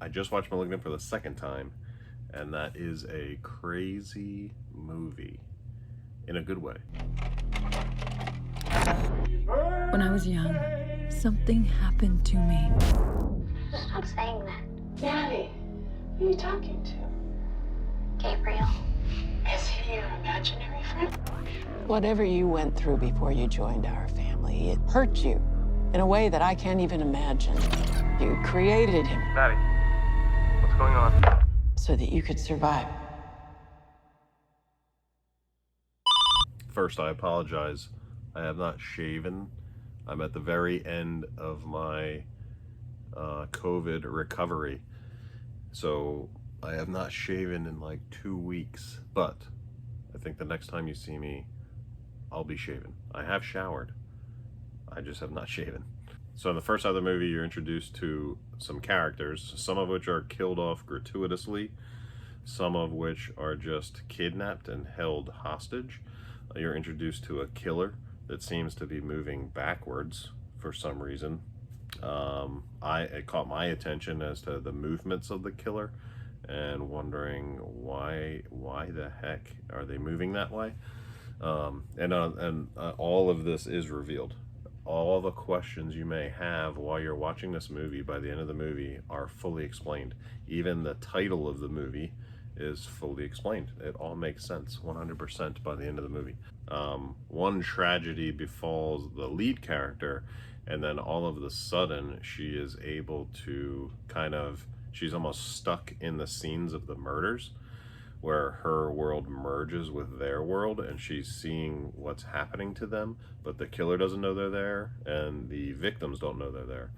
I just watched Malignant for the second time, and that is a crazy movie in a good way. When I was young, something happened to me. Stop saying that. Daddy, who are you talking to? Gabriel. Is he your imaginary friend? Whatever you went through before you joined our family, it hurt you in a way that I can't even imagine. You created him Daddy, what's going on? so that you could survive. First, I apologize. I have not shaven. I'm at the very end of my COVID recovery. So I have not shaven in like 2 weeks. But I think the next time you see me, I'll be shaven. I have showered. I just have not shaven. So in the first half of the movie, you're introduced to some characters, some of which are killed off gratuitously, some of which are just kidnapped and held hostage. You're introduced to a killer that seems to be moving backwards for some reason. It caught my attention as to the movements of the killer and wondering why the heck are they moving that way? And all of this is revealed. All the questions you may have while you're watching this movie, by the end of the movie, are fully explained. Even the title of the movie is fully explained. It all makes sense 100% by the end of the movie. One tragedy befalls the lead character, and then all of a sudden she is able to she's almost stuck in the scenes of the murders, where her world merges with their world and she's seeing what's happening to them, but the killer doesn't know they're there and the victims don't know they're there.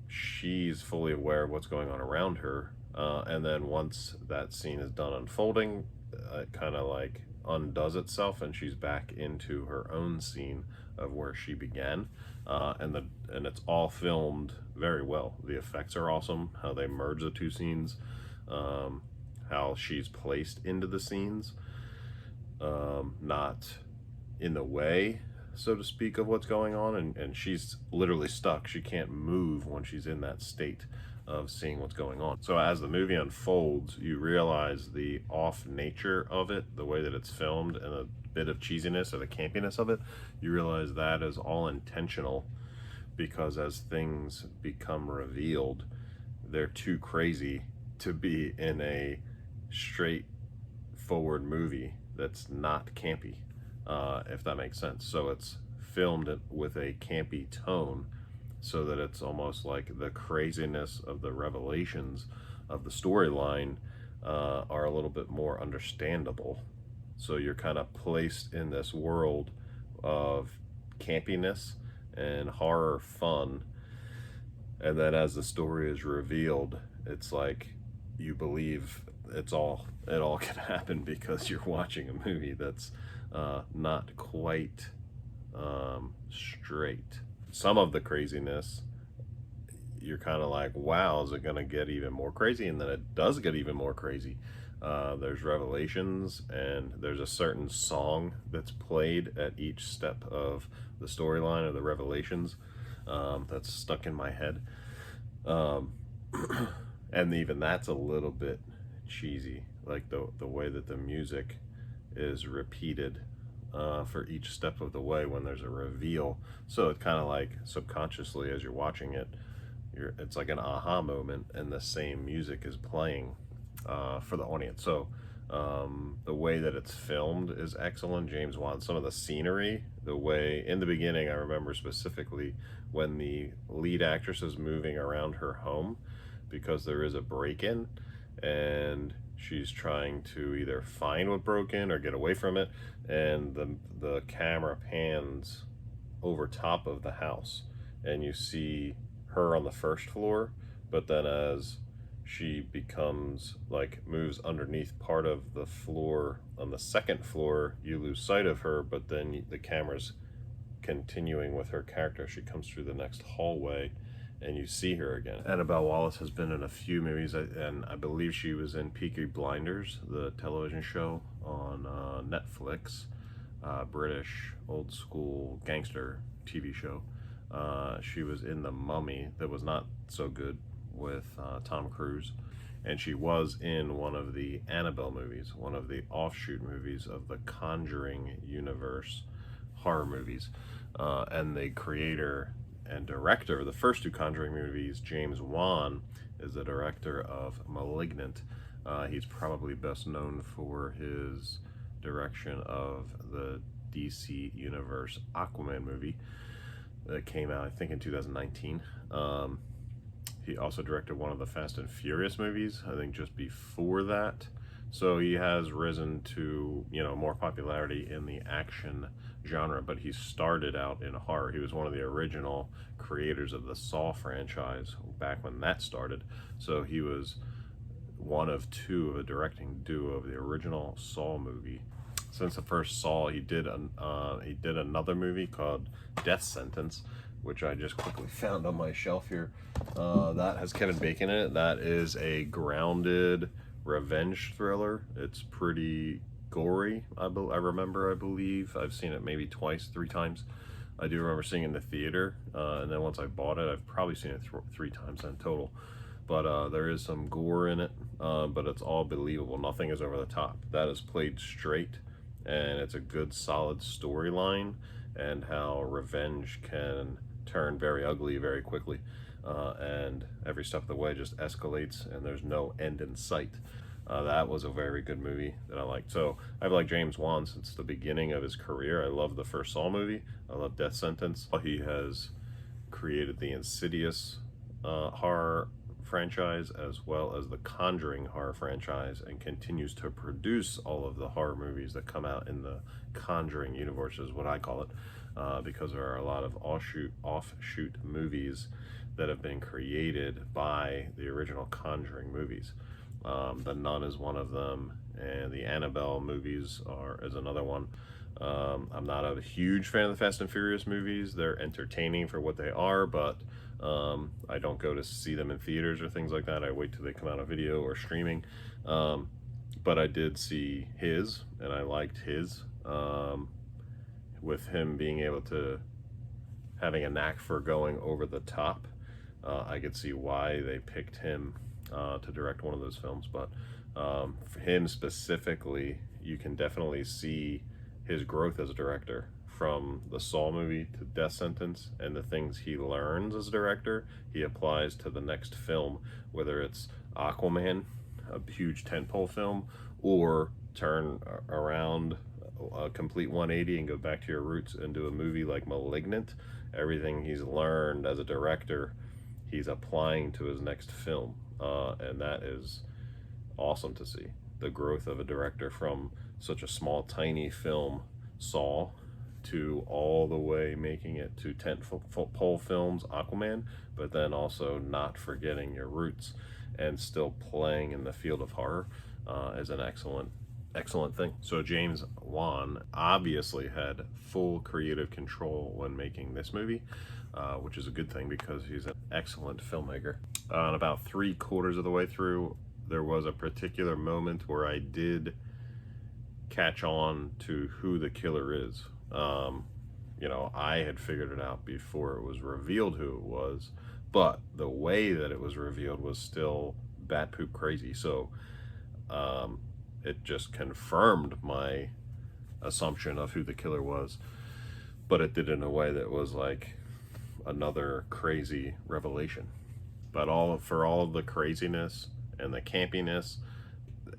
She's fully aware of what's going on around her, and then once that scene is done unfolding, it kind of like undoes itself and she's back into her own scene of where she began. And it's all filmed very well. The effects are awesome, how they merge the two scenes, how she's placed into the scenes, not in the way, so to speak, of what's going on, and she's literally stuck. She can't move when she's in that state of seeing what's going on. So as the movie unfolds, you realize the off nature of it, the way that it's filmed, and a bit of cheesiness or the campiness of it. You realize that is all intentional, because as things become revealed, they're too crazy to be in a straightforward movie that's not campy, if that makes sense. So it's filmed with a campy tone, so that it's almost like the craziness of the revelations of the storyline are a little bit more understandable. So you're kind of placed in this world of campiness and horror fun, and then as the story is revealed, it's like you believe it all can happen, because you're watching a movie that's not quite straight. Some of the craziness, you're kind of like, wow, is it going to get even more crazy? And then it does get even more crazy. There's revelations, and there's a certain song that's played at each step of the storyline of the revelations that's stuck in my head. And even that's a little bit cheesy, like the way that the music is repeated for each step of the way when there's a reveal. So it kind of like subconsciously, as you're watching it, it's like an aha moment, and the same music is playing for the audience. So the way that it's filmed is excellent. James Wan, some of the scenery, the way in the beginning, I remember specifically when the lead actress is moving around her home, because there is a break-in and she's trying to either find what broke in or get away from it, and the camera pans over top of the house and you see her on the first floor, but then as she becomes like moves underneath part of the floor on the second floor, you lose sight of her, but then the camera's continuing with her character. She comes through the next hallway and you see her again. Annabelle Wallis has been in a few movies, and I believe she was in Peaky Blinders, the television show on Netflix, British old school gangster TV show. She was in The Mummy, that was not so good, with Tom Cruise. And she was in one of the Annabelle movies, one of the offshoot movies of the Conjuring universe horror movies. And the creator and director of the first two Conjuring movies, James Wan, is the director of Malignant. He's probably best known for his direction of the DC Universe Aquaman movie that came out, I think, in 2019. He also directed one of the Fast and Furious movies, I think just before that. So he has risen to, more popularity in the action genre, but he started out in horror. He was one of the original creators of the Saw franchise back when that started. So he was one of two of a directing duo of the original Saw movie. Since the first Saw, he did another movie called Death Sentence, which I just quickly found on my shelf here. That has Kevin Bacon in it. That is a grounded revenge thriller. It's pretty gory, I believe. I've seen it maybe twice, 3 times. I do remember seeing it in the theater, and then once I bought it, I've probably seen it 3 times in total. But there is some gore in it, but it's all believable. Nothing is over the top. That is played straight, and it's a good, solid storyline, and how revenge can turn very ugly very quickly, and every step of the way just escalates, and there's no end in sight. That was a very good movie that I liked. So I've liked James Wan since the beginning of his career. I love the first Saw movie. I love Death Sentence. He has created the Insidious horror franchise, as well as the Conjuring horror franchise, and continues to produce all of the horror movies that come out in the Conjuring universe, is what I call it, because there are a lot of offshoot movies that have been created by the original Conjuring movies. The Nun is one of them, and the Annabelle movies is another one. I'm not a huge fan of the Fast and Furious movies. They're entertaining for what they are, but I don't go to see them in theaters or things like that. I wait till they come out on video or streaming. But I did see his, and I liked his, with him being able to, having a knack for going over the top. I could see why they picked him to direct one of those films, but for him specifically, you can definitely see his growth as a director from the Saw movie to Death Sentence, and the things he learns as a director he applies to the next film, whether it's Aquaman, a huge tentpole film, or turn around a complete 180 and go back to your roots and do a movie like Malignant. Everything he's learned as a director, he's applying to his next film, and that is awesome to see. The growth of a director from such a small, tiny film, Saw, to all the way making it to tentpole films, Aquaman, but then also not forgetting your roots and still playing in the field of horror, is an excellent thing. So James Wan obviously had full creative control when making this movie, which is a good thing because he's an excellent filmmaker. And about 3/4 of the way through, there was a particular moment where I did catch on to who the killer is. I had figured it out before it was revealed who it was, but the way that it was revealed was still bat poop crazy. So it just confirmed my assumption of who the killer was, but it did it in a way that was like another crazy revelation. But for all of the craziness and the campiness,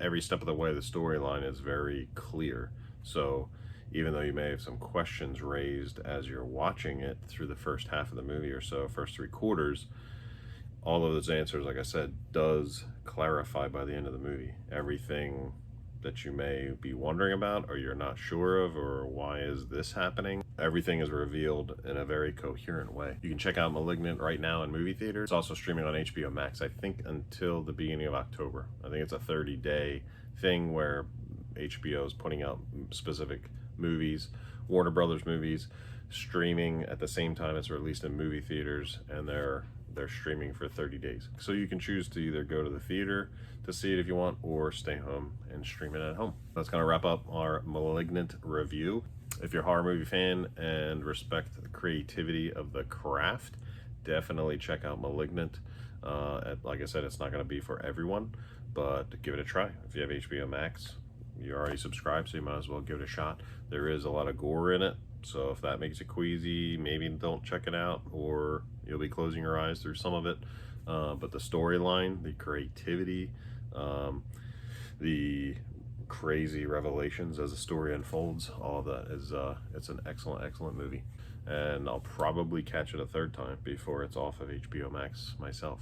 every step of the way the storyline is very clear. So even though you may have some questions raised as you're watching it through the first half of the movie or so, first 3/4, all of those answers, like I said, does clarify by the end of the movie. Everything that you may be wondering about, or you're not sure of, or why is this happening, everything is revealed in a very coherent way. You can check out Malignant right now in movie theaters. It's also streaming on HBO Max, I think, until the beginning of October. I think it's a 30-day thing where HBO is putting out specific movies, Warner Brothers movies, streaming at the same time it's released in movie theaters, and they're streaming for 30 days. So you can choose to either go to the theater to see it if you want, or stay home and stream it at home. That's gonna wrap up our Malignant review. If you're a horror movie fan and respect the creativity of the craft, definitely check out Malignant. Like I said, it's not going to be for everyone, but give it a try. If you have HBO Max, you're already subscribed, so you might as well give it a shot. There is a lot of gore in it, so if that makes you queasy, maybe don't check it out, or you'll be closing your eyes through some of it. But the storyline, the creativity, the crazy revelations as the story unfolds, all that is, it's an excellent movie. And I'll probably catch it a third time before it's off of HBO Max myself.